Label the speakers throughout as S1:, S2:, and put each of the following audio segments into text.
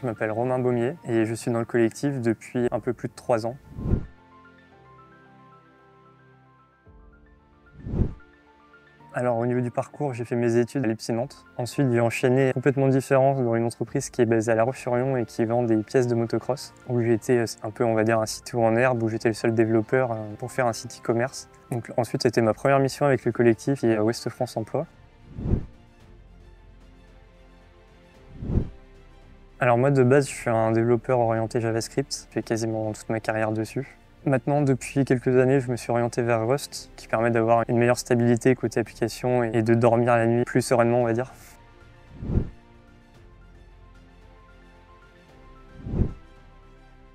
S1: Je m'appelle Romain Baumier et je suis dans le collectif depuis un peu plus de 3 ans. Alors au niveau du parcours, j'ai fait mes études à l'EPSI Nantes. Ensuite, j'ai enchaîné complètement différent dans une entreprise qui est basée à La Roche-sur-Yon et qui vend des pièces de motocross. Où j'étais un peu, on va dire, un site en herbe, où j'étais le seul développeur pour faire un site e-commerce. Donc ensuite, c'était ma première mission avec le collectif qui est Ouest France Emploi. Alors moi de base, je suis un développeur orienté JavaScript. J'ai quasiment toute ma carrière dessus. Maintenant, depuis quelques années, je me suis orienté vers Rust, qui permet d'avoir une meilleure stabilité côté application et de dormir la nuit plus sereinement, on va dire.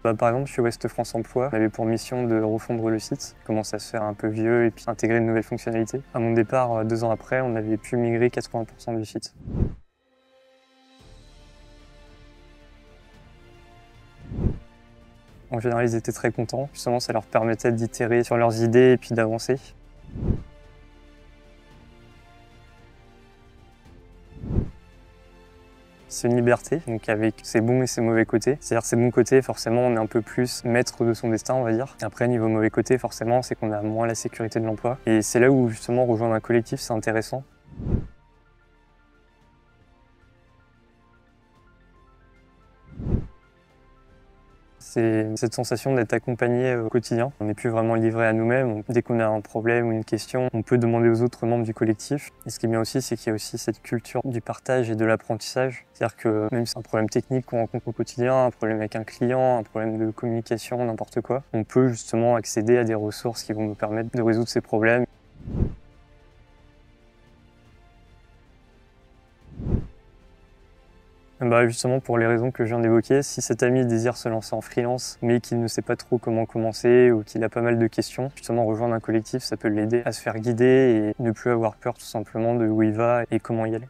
S1: Par exemple, chez Ouest France Emploi, on avait pour mission de refondre le site, qui commence à se faire un peu vieux et puis intégrer de nouvelles fonctionnalités. À mon départ, 2 ans après, on avait pu migrer 80% du site. En général, ils étaient très contents. Justement, ça leur permettait d'itérer sur leurs idées et puis d'avancer. C'est une liberté, donc avec ses bons et ses mauvais côtés. C'est-à-dire ses bons côtés, forcément, on est un peu plus maître de son destin, on va dire. Après, niveau mauvais côté, forcément, c'est qu'on a moins la sécurité de l'emploi. Et c'est là où, justement, rejoindre un collectif, c'est intéressant. C'est cette sensation d'être accompagné au quotidien. On n'est plus vraiment livré à nous-mêmes. Dès qu'on a un problème ou une question, on peut demander aux autres membres du collectif. Et ce qui est bien aussi, c'est qu'il y a aussi cette culture du partage et de l'apprentissage. C'est-à-dire que même si c'est un problème technique qu'on rencontre au quotidien, un problème avec un client, un problème de communication, n'importe quoi, on peut justement accéder à des ressources qui vont nous permettre de résoudre ces problèmes. Justement pour les raisons que je viens d'évoquer, si cet ami désire se lancer en freelance mais qu'il ne sait pas trop comment commencer ou qu'il a pas mal de questions, justement rejoindre un collectif, ça peut l'aider à se faire guider et ne plus avoir peur tout simplement de où il va et comment y aller.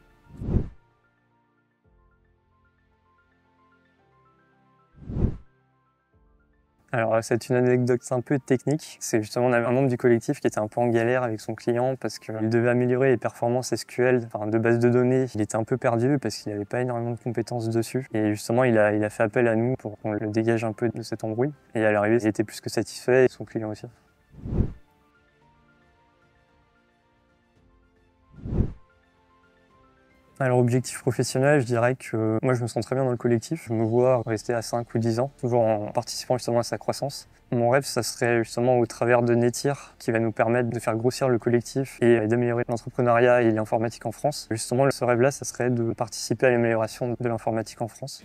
S1: Alors c'est une anecdote un peu technique, c'est justement on avait un membre du collectif qui était un peu en galère avec son client parce qu'il devait améliorer les performances SQL, de base de données. Il était un peu perdu parce qu'il n'avait pas énormément de compétences dessus et justement il a fait appel à nous pour qu'on le dégage un peu de cette embrouille et à l'arrivée il était plus que satisfait et son client aussi. Alors objectif professionnel, je dirais que moi je me sens très bien dans le collectif. Je me vois rester à 5 ou 10 ans, toujours en participant justement à sa croissance. Mon rêve, ça serait justement au travers de Netir, qui va nous permettre de faire grossir le collectif et d'améliorer l'entrepreneuriat et l'informatique en France. Justement, ce rêve-là, ça serait de participer à l'amélioration de l'informatique en France.